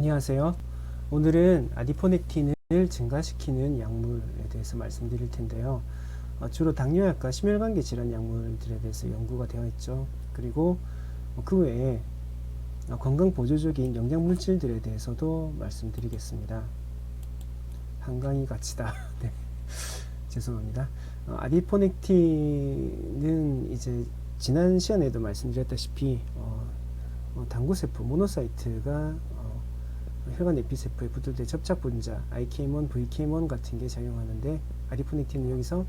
안녕하세요. 오늘은 아디포넥틴을 증가시키는 약물에 대해서 말씀드릴 텐데요. 주로 당뇨약과 심혈관계 질환 약물들에 대해서 연구가 되어 있죠. 그리고 그 외에 건강 보조적인 영양물질들에 대해서도 말씀드리겠습니다. 한강이 같이다. 네. 죄송합니다. 아디포넥틴은 이제 지난 시간에도 말씀드렸다시피 당구세포 모노사이트가 혈관 에피세포에 붙을 때 접착 분자 IKM1, VKM1 같은 게 작용하는데, 아디포넥틴은 여기서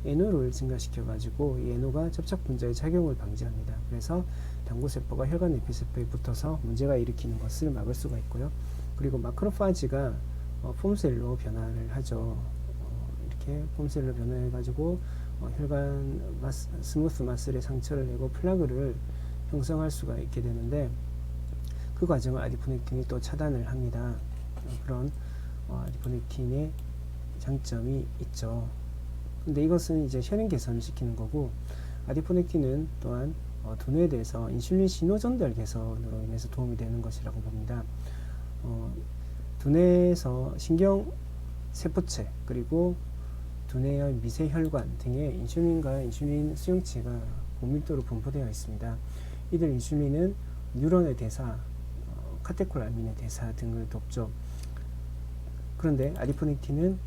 NO를 증가시켜 가지고 이 NO가 접착 분자의 작용을 방지합니다. 그래서 당구세포가 혈관 에피세포에 붙어서 문제가 일으키는 것을 막을 수가 있고요. 그리고 마크로파지가 폼셀로 변화를 하죠. 이렇게 폼셀로 변화해 가지고 혈관 스무스 마슬에 상처를 내고 플라그를 형성할 수가 있게 되는데, 그 과정을 아디포넥틴이 또 차단을 합니다. 그런 아디포넥틴의 장점이 있죠. 근데 이것은 이제 혈행 개선을 시키는 거고, 아디포넥틴은 또한 두뇌에 대해서 인슐린 신호 전달 개선으로 인해서 도움이 되는 것이라고 봅니다. 두뇌에서 신경 세포체 그리고 두뇌의 미세혈관 등의 인슐린과 인슐린 수용체가 고밀도로 분포되어 있습니다. 이들 인슐린은 뉴런의 대사, 카테콜아민의 대사 등을 돕죠. 그런데 아디포넥틴은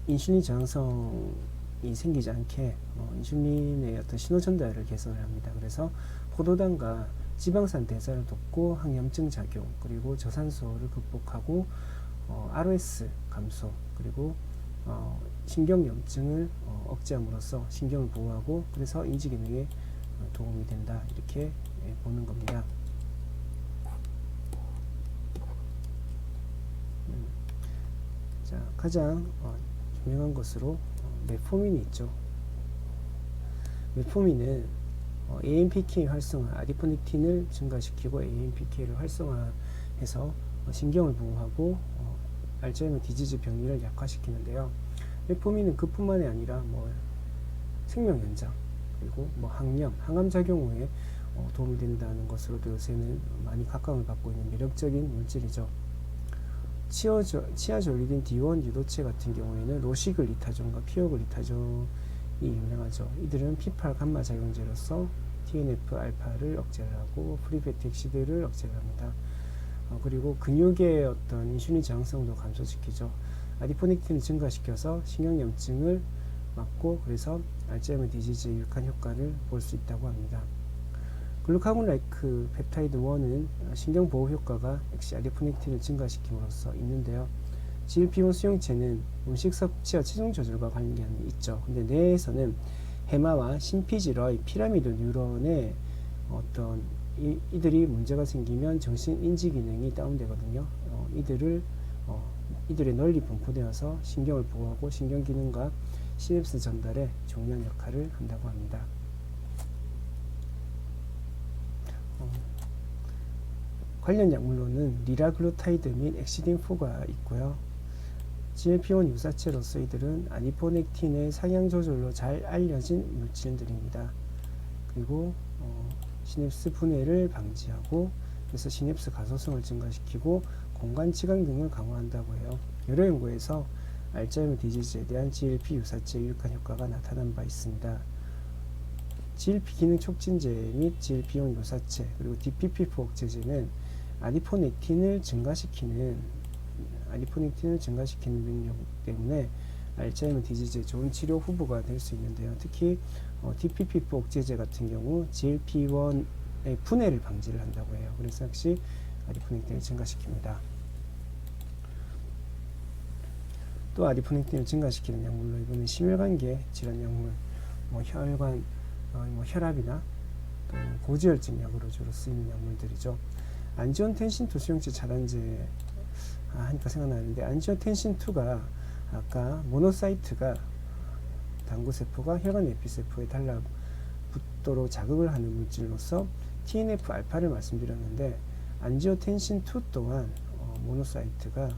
인슐린 저항성이 생기지 않게 인슐린의 어떤 신호 전달을 개선을 합니다. 그래서 포도당과 지방산 대사를 돕고 항염증 작용, 그리고 저산소를 극복하고 ROS 감소, 그리고 신경염증을 억제함으로써 신경을 보호하고, 그래서 인지기능에 도움이 된다, 이렇게 보는 겁니다. 자, 가장 유명한 것으로 메포민이 있죠. 메포민은 AMPK 활성화, 아디포넥틴을 증가시키고 AMPK를 활성화해서 신경을 보호하고 알츠하이머 디지즈 병리를 약화시키는데요. 메포민은 그뿐만이 아니라 생명 연장, 그리고 항염, 항암 작용 후에 도움이 된다는 것으로도 요새는 많이 각광을 받고 있는 매력적인 물질이죠. 치아졸리딘 D1 유도체 같은 경우에는 로시글리타존과 피오글리타존이 유명하죠. 이들은 P8 감마 작용제로서 TNF 알파를 억제를 하고 프리패티 엑시드를 억제를 합니다. 그리고 근육의 어떤 인슐린 저항성도 감소시키죠. 아디포넥틴을 증가시켜서 신경염증을 막고, 그래서 알츠하이머 디지즈의 유익한 효과를 볼 수 있다고 합니다. 글루카곤 라이크 펩타이드 1은 신경보호 효과가 역시 아디포넥틴을 증가시킴으로써 있는데요. GLP-1 수용체는 음식 섭취와 체중 조절과 관련이 있죠. 근데 뇌에서는 해마와 심피질의 피라미드 뉴런에 이들이 문제가 생기면 정신 인지 기능이 다운되거든요. 이들의 널리 분포되어서 신경을 보호하고 신경 기능과 시냅스 전달에 중요한 역할을 한다고 합니다. 관련 약물로는 리라글루타이드 및 엑시딘4가 있고요. GLP-1 유사체로서 이들은 아디포넥틴의 상향 조절로 잘 알려진 물질들입니다. 그리고 시냅스 분해를 방지하고, 그래서 시냅스 가소성을 증가시키고 공간 지각 등을 강화한다고 해요. 여러 연구에서 알츠하이머 디지즈에 대한 GLP 유사체의 유익한 효과가 나타난 바 있습니다. GLP 기능 촉진제 및 GLP-1 유사체, 그리고 DPP-4 억제제는 아디포넥틴을 증가시키는 능력 때문에 알츠하이머 디지즈의 좋은 치료 후보가 될 수 있는데요. 특히 DPP-4 억제제 같은 경우 GLP-1의 분해를 방지를 한다고 해요. 그래서 역시 아디포넥틴을 증가시킵니다. 또 아디포넥틴을 증가시키는 약물로 이번에 심혈관계 질환 약물, 혈관, 혈압이나 또 고지혈증 약으로 주로 쓰이는 약물들이죠. 안지오텐신2 수용체 차단제 하니까 생각나는데, 안지오텐신2가 아까 모노사이트가 당구세포가 혈관 에피세포에 달라붙도록 자극을 하는 물질로서 TNF 알파를 말씀드렸는데, 안지오텐신2 또한 모노사이트가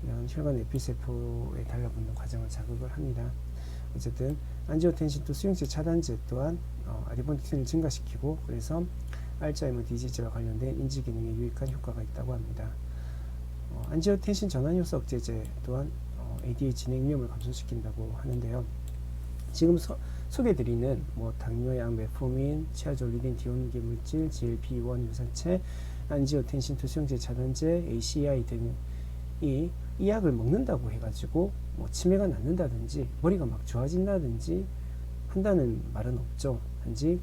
이런 혈관 에피세포에 달라붙는 과정을 자극을 합니다. 어쨌든 안지오텐신2 수용체 차단제 또한 아디포넥틴을 증가시키고, 그래서 알츠하이머 디지즈와 관련된 인지 기능에 유익한 효과가 있다고 합니다. 안지오텐신 전환 요소 억제제 또한 ADA 진행 위험을 감소시킨다고 하는데요. 지금 소개드리는 당뇨약, 메포민, 치아졸리딘 디온기 물질, GLP-1 유사체, 안지오텐신 투성제 차단제, ACI 등이 이 약을 먹는다고 해가지고 치매가 낫는다든지 머리가 막 좋아진다든지 한다는 말은 없죠. 단지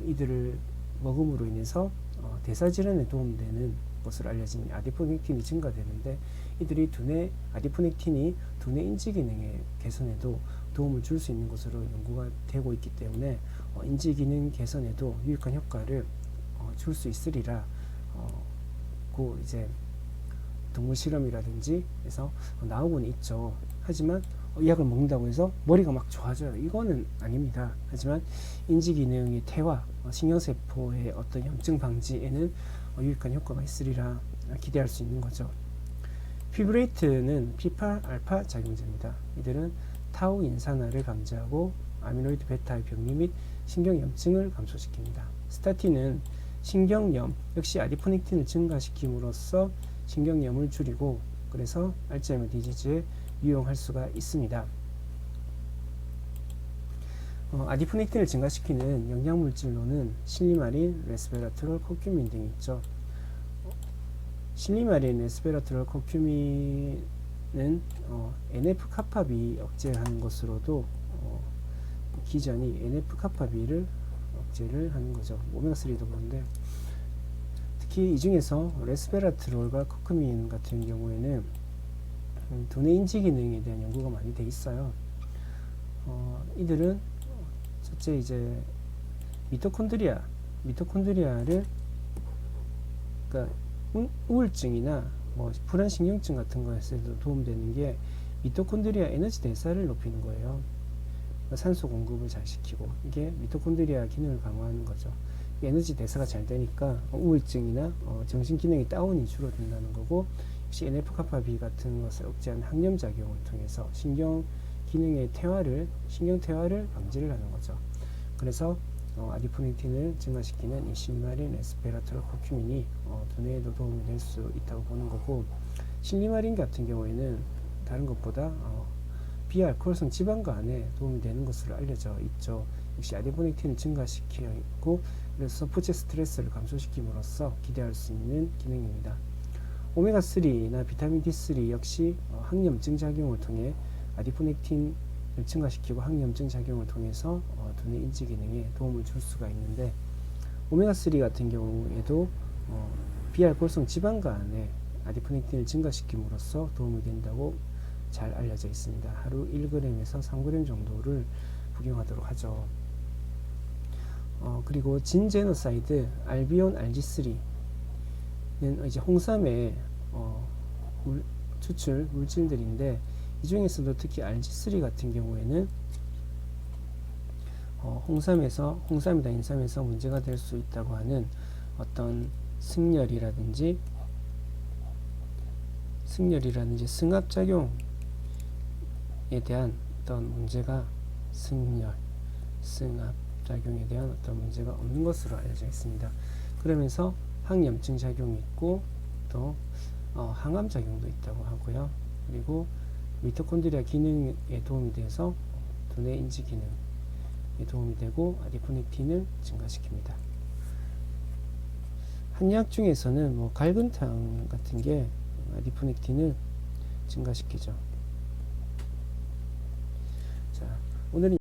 이들을 먹음으로 인해서 대사질환에 도움되는 것으로 알려진 아디포넥틴이 증가되는데, 이들이 아디포넥틴이 두뇌 인지 기능의 개선에도 도움을 줄 수 있는 것으로 연구가 되고 있기 때문에 인지 기능 개선에도 유익한 효과를 줄 수 있으리라 이제 동물 실험이라든지 해서 나오고는 있죠. 하지만 이 약을 먹는다고 해서 머리가 막 좋아져요, 이거는 아닙니다. 하지만 인지 기능의 퇴화, 신경세포의 어떤 염증 방지에는 유익한 효과가 있으리라 기대할 수 있는 거죠. 피브레이트는 피파 알파 작용제입니다. 이들은 타우 인산화를 감지하고 아미로이드 베타의 병리 및 신경염증을 감소시킵니다. 스타틴은 신경염, 역시 아디포넥틴을 증가시킴으로써 신경염을 줄이고 그래서 알츠하이머 디지즈에 유용할 수가 있습니다. 아디포넥틴을 증가시키는 영양물질로는 실리마린, 레스베라트롤, 코큐민 등이 있죠. 실리마린, 레스베라트롤, 코큐민은 NF-카파비 억제하는 것으로도 기전이 NF-카파비를 억제를 하는 거죠. 오메가3도 그런데 특히 이 중에서 레스베라트롤과 코큐민 같은 경우에는 두뇌 인지 기능에 대한 연구가 많이 돼 있어요. 이들은 첫째 이제 미토콘드리아를 그러니까 우울증이나 불안 신경증 같은 것에도 도움되는 게 미토콘드리아 에너지 대사를 높이는 거예요. 산소 공급을 잘 시키고 이게 미토콘드리아 기능을 강화하는 거죠. 에너지 대사가 잘 되니까 우울증이나 정신 기능이 다운이 줄어든다는 거고, 역시 NF-카파비 같은 것을 억제하는 항염 작용을 통해서 신경 기능의 신경 퇴화를 방지를 하는 거죠. 그래서 아디포넥틴을 증가시키는 이 실리마린, 레스베라트롤, 코큐민이 두뇌에도 도움이 될 수 있다고 보는 거고, 실리마린 같은 경우에는 다른 것보다 비알코올성 지방간에 도움이 되는 것으로 알려져 있죠. 역시 아디포넥틴을 증가시키고 그래서 부채 스트레스를 감소시킴으로써 기대할 수 있는 기능입니다. 오메가3나 비타민 D3 역시 항염증 작용을 통해 아디포넥틴을 증가시키고 항염증 작용을 통해서 두뇌 인지 기능에 도움을 줄 수가 있는데, 오메가3 같은 경우에도 비알코올성 지방간에 아디포넥틴을 증가시킴으로써 도움이 된다고 잘 알려져 있습니다. 하루 1g에서 3g 정도를服用하도록 하죠. 그리고 진제노사이드, 알비온, RG3는 이제 홍삼의 추출 물질들인데, 이 중에서도 특히 RG3 같은 경우에는 홍삼이나 인삼에서 문제가 될 수 있다고 하는 어떤 승열이라든지 승합작용에 대한 어떤 문제가 승합작용에 대한 어떤 문제가 없는 것으로 알려져 있습니다. 그러면서 항염증 작용이 있고 또 항암 작용도 있다고 하고요. 그리고 미토콘드리아 기능에 도움이 돼서 두뇌 인지 기능에 도움이 되고 아디포넥틴을 증가시킵니다. 한약 중에서는 갈근탕 같은 게 아디포넥틴을 증가시키죠. 자, 오늘은